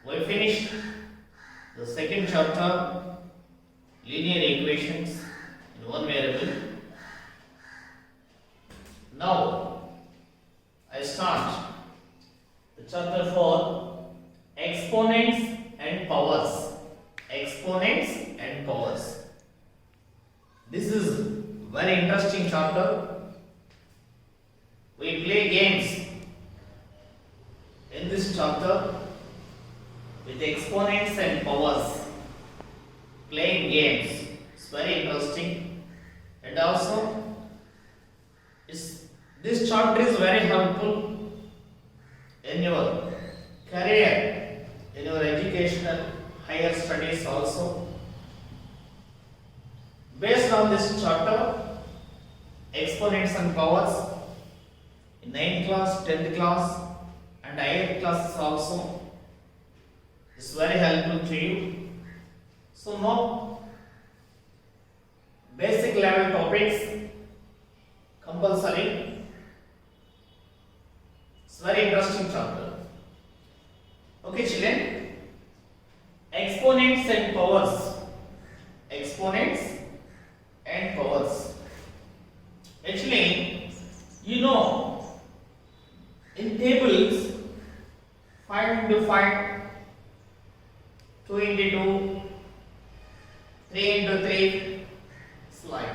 We finished the second chapter, linear equations in one variable. Now I start the chapter 4, exponents and powers. Exponents and powers. This is very interesting chapter. We play games in this chapter with exponents and powers. Playing games. It's very interesting. And also, this chapter is very helpful in your career, in your educational higher studies also. Based on this chapter, exponents and powers, in 9th class, 10th class and higher classes also, is very helpful to you. So now, basic level topics, compulsory. It's very interesting chapter. Okay children, exponents and powers. Exponents and powers. Actually, you know, in tables, 5 into 5, 2 into 2, 3 into 3, it's like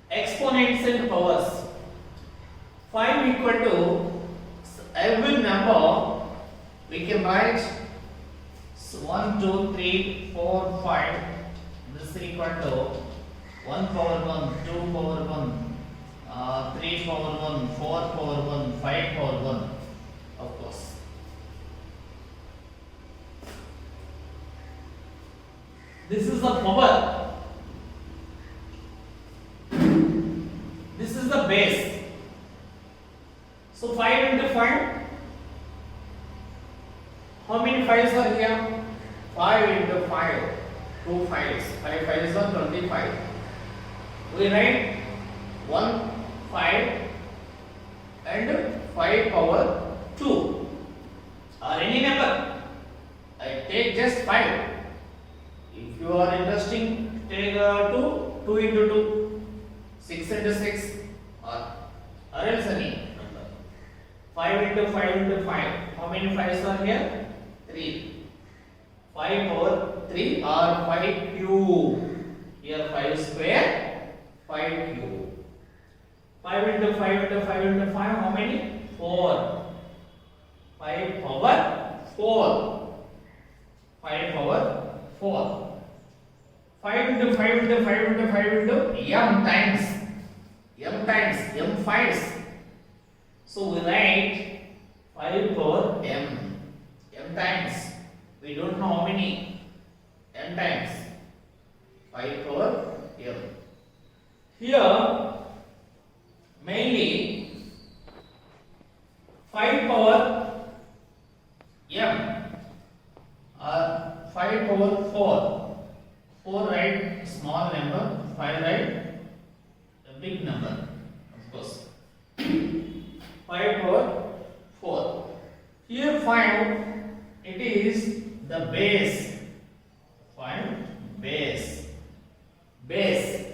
exponents and powers. 5 equal to every number we can write 1, 2, 3, 4, 5. This is equal to 1 power 1, 2 power 1, 3 power 1, 4 power 1, 5 power 1, of course. This is the power. This is the base. So 5 into 5. How many 5s are here? 5 into 5. 2 5s. 5 5s are 25. We write 1 5 and 5 power 2 or any number. I take just 5. If you are interested, take 2 into 2, 6 into 6 or else any number. 5 into 5 into 5. How many 5s are here? 3. 5 power 3 or 5 cube. Here 5 square, 5 cube. 5 into 5 into 5 into 5, how many? 4. 5 power 4. 5 power 4. 5 into 5 into 5 into 5 into m times. M 5s. So we write 5 power m. M times. We don't know how many. M times. 5 power m. Here, mainly 5 power m or 5 power 4. 4 write small number, 5 write a big number, of course. 5 power 4. Here 5, it is the base. 5 base. Base.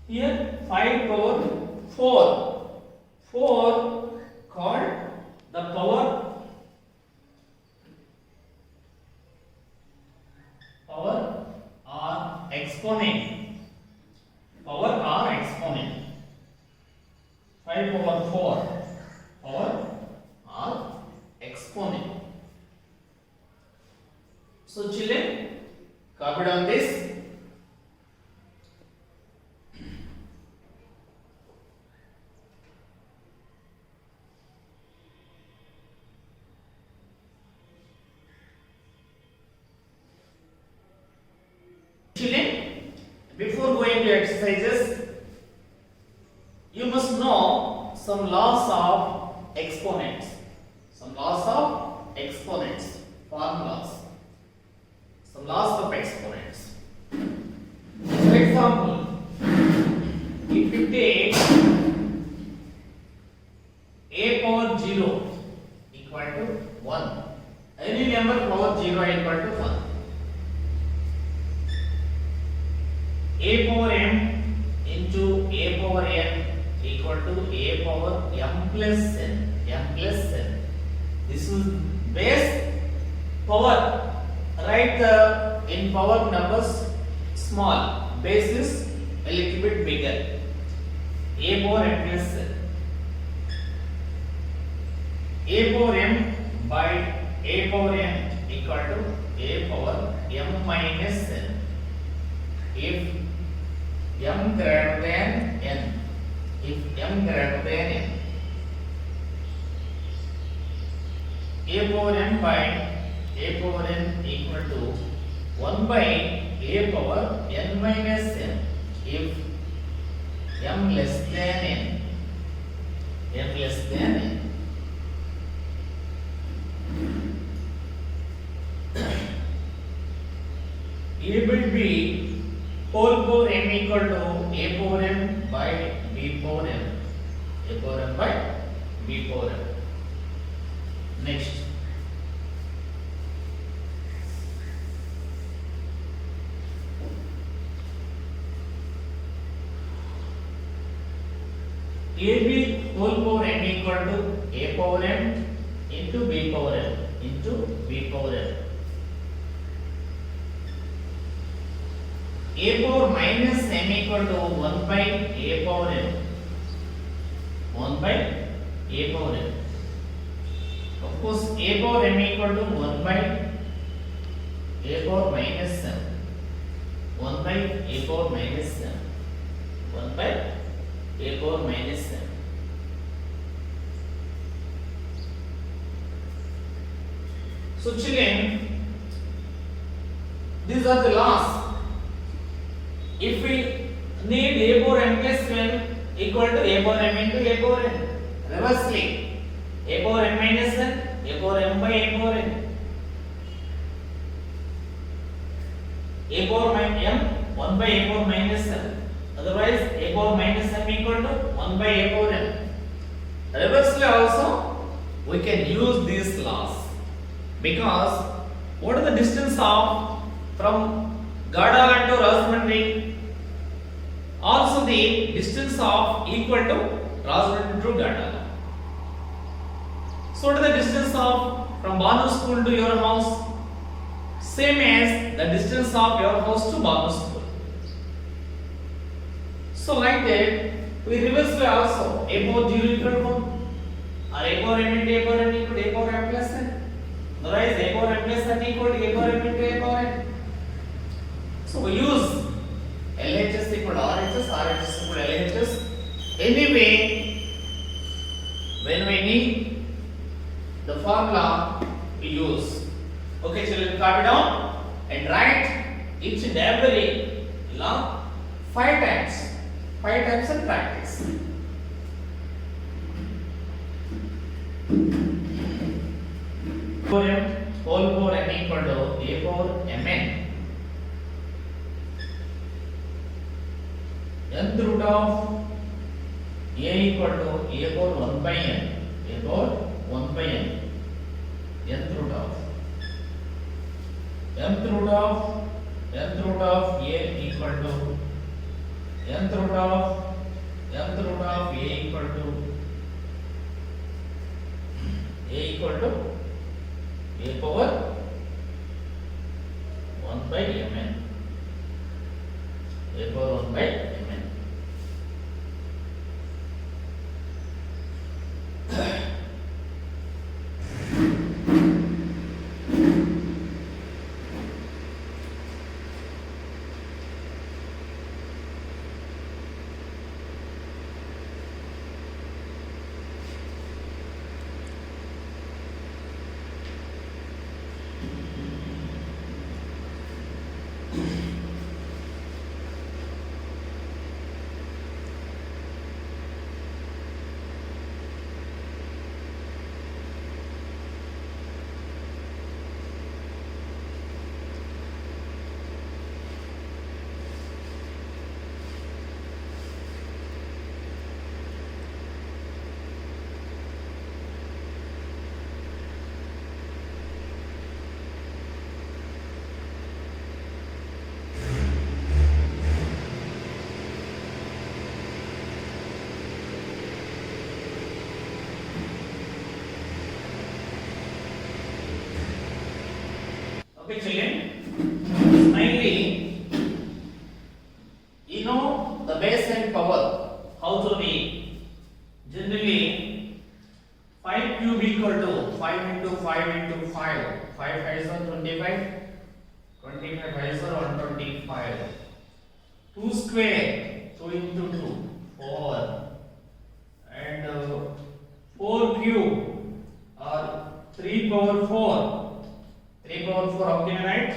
Here 5 power 4. 4 called the power or exponent. Power or exponent. 5 power 4. Power or exponent. So children, copy down this. Children, before going to exercises, you must know some laws of exponents. Some laws of exponents, formulas. Some laws of exponents. For example, if you take a power 0 equal to 1. Any number power 0 equal to 1. A power m into a power n equal to a power m plus n. M plus n. This is base power. Write in power numbers small. Base is a little bit bigger. A power m plus n. A power m by a power n equal to a power m minus n. If m greater than n, if m greater than n, a power m by a power n equal to 1 by a power n minus n. If m less than n, m less than n, a by b whole power m equal to a power m by b power m. A power m by b power m. Next. AB whole power m equal to a power m into b power m into b power m. A power minus m equal to 1 by a power m. 1 by a power m. Of course, a power m equal to 1 by a power minus m. 1 by a power minus m. 1 by a power minus m. So children, these are the laws. If we need a power m plus n equal to a power m into a power n, reversely, a power m minus n, a power m by a power n, a power m 1 by a power minus n, otherwise a power minus m equal to 1 by a power n. Reversely also we can use these laws, because what is the distance of from Gadala to Rajahmundry? Also the distance of equal to Rajahmundry to Gadala. So what is the distance of from Banu school to your house? Same as the distance of your house to Banu school. So like that, we reverse way also. A power 0 equal to 1, or a power m into a power n equal to a power m plus n. Otherwise, a power m plus n equal to a power m into a power n. So we use LHS equal to RHS, RHS equal to LHS. Anyway, when we need the formula, we use. Okay, children, copy down and write each and every law 5 times. 5 times and practice. Power m whole power n equal to a power mn. Nth root of a equal to a power 1 by n. A power 1 by n. Nth root of a equal to nth root of a equal to a power 1 by mn. A power 1 by mn. Okay, children. Finally, you know the base and power. How to read? Generally, 5 cube equal to 5 into 5 into 5. 5 5 is 25. 25 5 is 125. 2 square, 2 into 2, 4. And 4 cube or 3 power 4. 3 power 4, how can you write?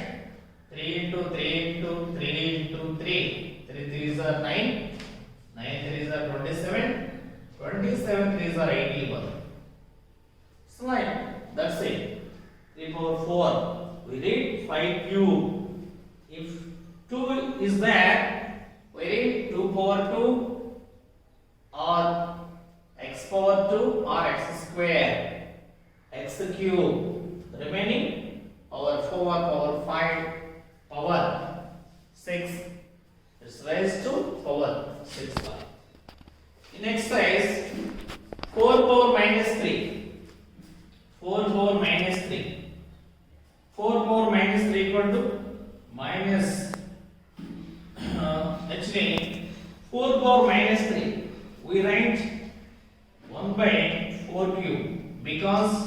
3 into 3 into 3 into 3. 3 3s are 9. 9 3s are 27. 27 3s are 81. So like, that's it. 3 power 4. We read 5 cube. If 2 is there, we read 2 power 2 or x power 2 or x square, x cube. Remaining power 4, power 5, power 6. It's raised to power 6. In exercise 4 power minus 3. 4 power minus 3. 4 power minus 3 equal to minus actually 4 power minus 3 we write 1 by 4 cube because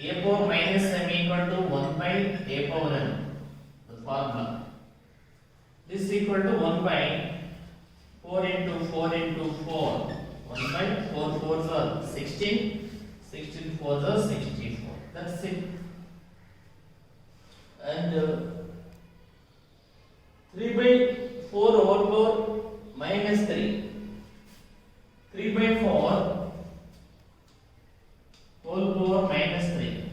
a power minus m equal to 1 by a power n, the formula. This is equal to 1 by 4 into 4 into 4. 1 by 4 4s are 16. 16 4s are 64. That's it. And 3 by 4 whole power minus 3. 3 by 4 whole power minus 3.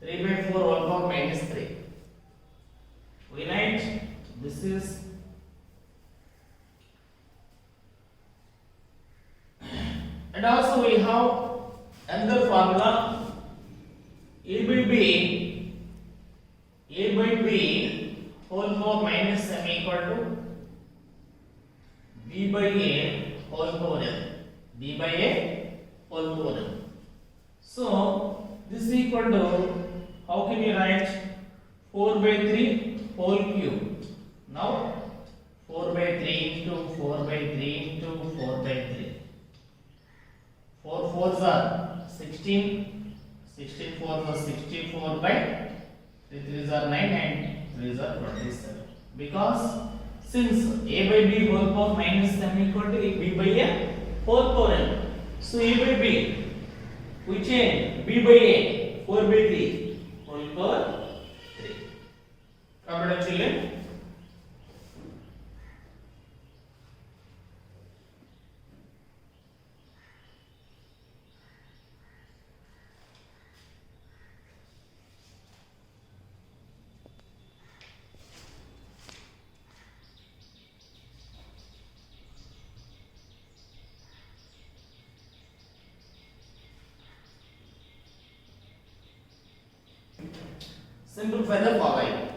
3 by 4 whole power minus 3. We write this is and also we have another formula a by b whole power minus m equal to b by a whole power n. b by a whole power n. So this is equal to, how can you write 4 by 3 whole cube. Now 4 by 3 into 4 by 3 into 4 by 3. 4 4s are 16. 16 4s are 64 by 3 3s are 9 and 3s are 27. Because since a by b whole power minus m equal to b by a whole power n. So a by b we change b by a 4 by 3 whole power 3. Computer children. Simplify the following.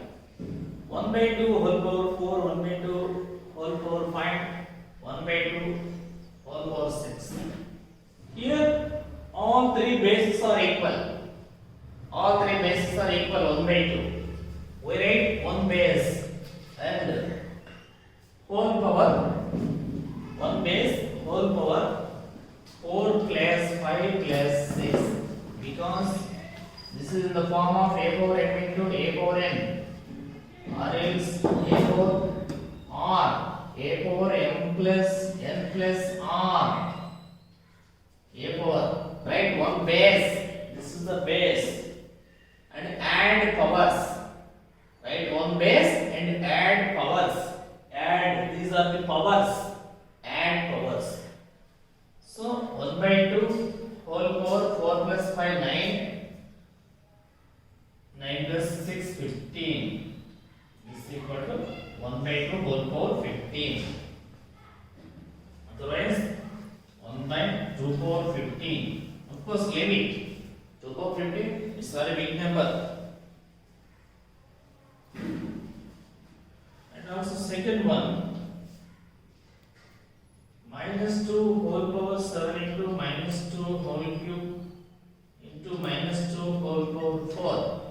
1 by 2 whole power 4, 1 by 2 whole power 5, 1 by 2 whole power 6. Here all three bases are equal. All three bases are equal 1 by 2. We write 1 base and whole power 1 base whole power 4 plus 5 plus 6 because this is in the form of a power m into a power n or else a power r, a power m plus n plus r, a power, right? One base, this is the base, and add powers, right? One base and add powers, add, these are the powers, add powers. So 1 by 2 whole power 4 plus 5 9. 9 plus 6 15. This is equal to 1 by 2 whole power 15. Otherwise 1 by 2 power 15. Of course leave it. 2 power 15 is very big number. And also second one, minus 2 whole power 7 into minus 2 whole cube into minus 2 whole power 4.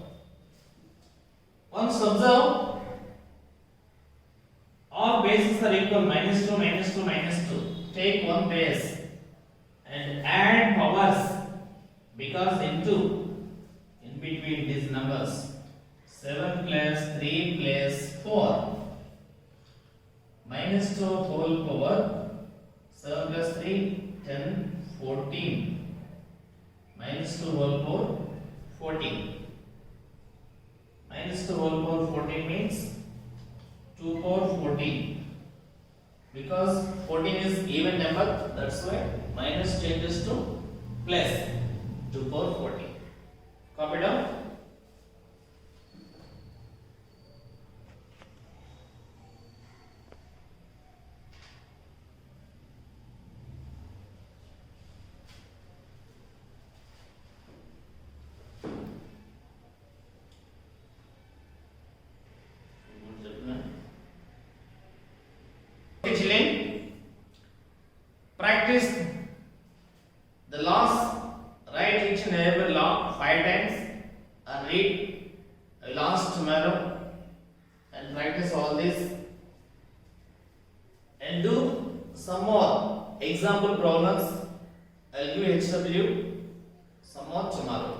minus 2, minus 2. Take one base and add powers because into in between these numbers 7 plus 3 plus 4 minus 2 whole power 7 plus 3 10 14 minus 2 whole power 14 minus 2 whole power 14 means 2 power 14 because 14 is even number, that's why minus changes to plus 2 power 14. Copy down. Children, practice the laws. Write each and every law 5 times and read laws tomorrow and practice all this and do some more example problems. I'll give HW some more tomorrow.